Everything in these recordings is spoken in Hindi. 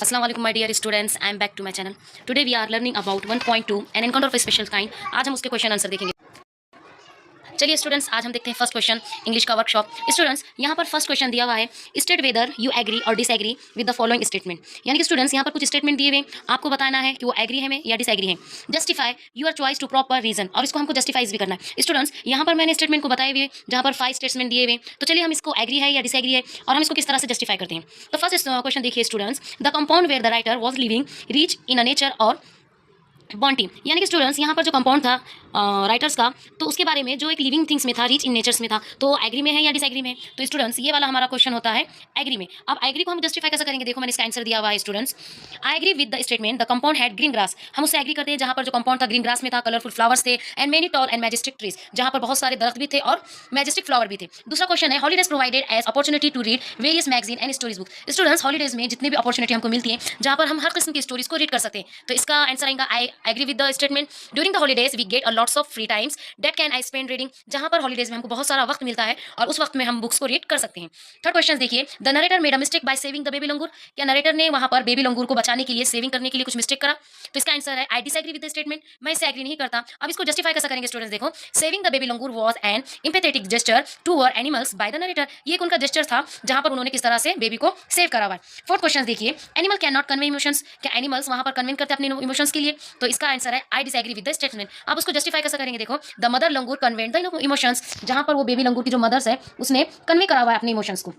Assalamu alaikum my dear students, I am back to my channel. Today we are learning about 1.2 an encounter of a special kind. आज हम उसके क्वेश्चन आंसर देखेंगे। चलिए स्टूडेंट्स, आज हम देखते हैं फर्स्ट क्वेश्चन इंग्लिश का वर्कशॉप। स्टूडेंट्स, यहाँ पर फर्स्ट क्वेश्चन दिया हुआ है, स्टेट वेदर यू एग्री और disagree with the following statement. यानी कि स्टूडेंट्स यहाँ पर कुछ स्टेटमेंट दिए हुए, आपको बताना है कि वो एग्री है में या डिसएग्री है। Justify your choice to proper reason, और इसको हमको जस्टिफाइज भी करना है। स्टूडेंट्स, यहाँ पर मैंने स्टेटमेंट को बताए हुए जहाँ पर 5 स्टेटमेंट दिए हुए, तो चलिए हम इसको एग्री है या डिसएग्री है और हम इसको किस तरह से जस्टिफाई करते हैं। तो फर्स्ट क्वेश्चन देखिए students, the compound where the writer was living rich in a nature और बॉन्टी। यानी कि स्टूडेंट्स यहाँ पर जो कंपाउंड था राइटर्स का, तो उसके बारे में जो एक लिविंग थिंग्स में था, रिच इन नेचर्स में था, तो एग्री में है या डिसएग्री में। तो स्टूडेंट्स ये वाला हमारा क्वेश्चन होता है एग्री में। अब एग्री को हम जस्टिफाई कैसे करेंगे, देखो मैंने इसका आंसर दिया हुआ है students, I agree with the statement the compound had green grass. हम उससे एग्री करते हैं जहाँ पर जो कंपाउंड था ग्रीन ग्रास में था, कलरफुल फ्लावर्स थे and many tall and majestic trees, जहाँ पर बहुत सारे दरख्त भी थे और मैजेस्टिक फ्लावर भी थे। दूसरा क्वेश्चन है holidays provided as opportunity to read various magazine and stories book. Students, holidays में जितनी भी अपॉर्चुनिटी हमको मिलती है जहाँ पर हम हर किस्म की स्टोरीज को रीड कर सकते हैं, तो इसका आंसर आएगा I agree with the statement during the holidays we get a lots of free times that can I spend reading. जहां पर हॉलीडेज में हमको बहुत सारा वक्त मिलता है और उस वक्त में हम बुक्स को रीड कर सकते हैं। थर्ड क्वेश्चन देखिए, the narrator made a mistake by saving the baby लंगूर। क्या नरेटर ने वहां पर बेबी लंगूर को बचाने के लिए, सेविंग करने के लिए कुछ मिस्टेक करा? तो इसका आंसर है I disagree with the statement, मैं इससे एग्री नहीं करता। अब इसको जस्टिफाई कैसे करेंगे स्टूडेंट्स, देखो saving the baby langur was an empathetic gesture toward animals by the narrator. ये एक उनका जेस्चर था जहां पर उन्होंने किस तरह से बेबी को सेव करा हुआ है। फोर्थ क्वेश्चन देखिए, animal can not convey emotions. क्या एनिमल्स वहां पर कन्वे करते हैं अपने इमोशंस के लिए? तो इसका आंसर है I disagree with the statement. आप उसको जस्टिफाई कैसे करेंगे, देखो the mother langur convent the emotions, जहां पर वो बेबी लंगूर की जो मदर्स है उसने कन्वे करा हुआ है अपने इमोशंस को।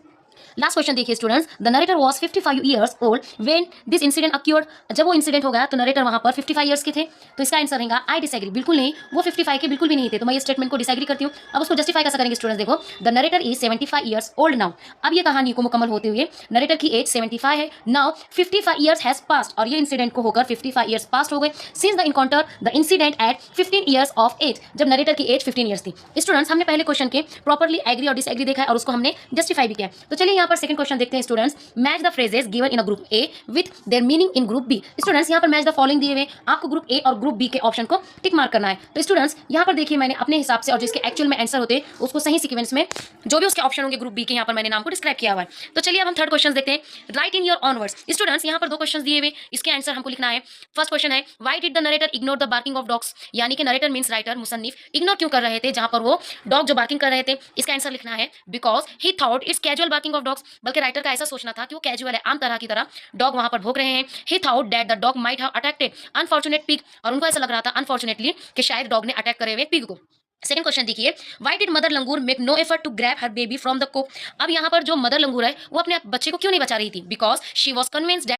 लास्ट क्वेश्चन देखिए students, the narrator was 55 years old when this incident occurred. जब वो इंसिडेंट हो गया तो नरेटर वहां पर 55 इयर्स के थे, तो इसका आंसर रहेगा आई डिसएग्री, बिल्कुल नहीं, वो 55 के बिल्कुल भी नहीं थे, तो मैं ये स्टेटमेंट को डिसएग्री करती हूँ। अब उसको जस्टिफाई कैसे करेंगे स्टूडेंट्स, देखो the narrator is 75 years old now. अब ये कहानी को मुकम्मल होते हुए नरेटर की एज 75 है, नाउ 55 इयर्स हैज पास्ड, और ये इंसिडेंट को होकर 55 इयर्स पास्ट हो गए since the encounter the incident at 15 years of age, जब नरेटर की एज 15 इयर्स थी। स्टूडेंट्स, हमने पहले क्वेश्चन के प्रॉपर्ली एग्री और डिसएग्री देखा है और उसको हमने जस्टिफाई भी किया। तो चलिए यहाँ पर सेकंड क्वेश्चन देखते हैं students, match the phrases given in a group A with their meaning in group B. Students, यहाँ पर मैच द फॉलोइंग दिए हुए, आपको ग्रुप ए और ग्रुप बी के ऑप्शन को टिक मार्क करना है। तो स्टूडेंट्स, यहाँ पर देखिए मैंने अपने हिसाब से और जिसके एक्चुअल में आंसर होते हैं उसको सही सीक्वेंस में जो भी उसके ऑप्शन होंगे ग्रुप बी के, यहाँ पर मैंने नाम को डिस्क्राइब किया हुआ है। तो चलिए अब हम थर्ड क्वेश्चन देखते हैं, right in your on words. Students, यहाँ पर 2 क्वेश्चन दिए हुए, इसके आंसर हमको लिखना है। फर्स्ट क्वेश्चन है why did the narrator ignore the barking of dogs. यानी कि नरेटर मींस राइटर, मुसन्निफ इग्नोर क्यों कर रहे थे जहां पर वो डॉग जो बार्किंग कर रहे थे। इसका आंसर लिखना है because he thought it's casual barking of dogs. बल्कि राइटर का ऐसा सोचना था कि वो कैजुअल है, आम तरह की तरह डॉग वहां पर भौंक रहे हैं। He thought that the dog might have attacked unfortunate pig, और उनको ऐसा लग रहा था अनफॉर्चुनेटली कि शायद डॉग ने अटैक करे हुए पिग को। सेकंड क्वेश्चन देखिए, why did mother langur make no effort to grab her baby from the coop. अब यहाँ पर जो मदर लंगूर है वो अपने बच्चे को क्यों नहीं बचा रही थी, बिकॉज शी वॉज कन्विंस्ड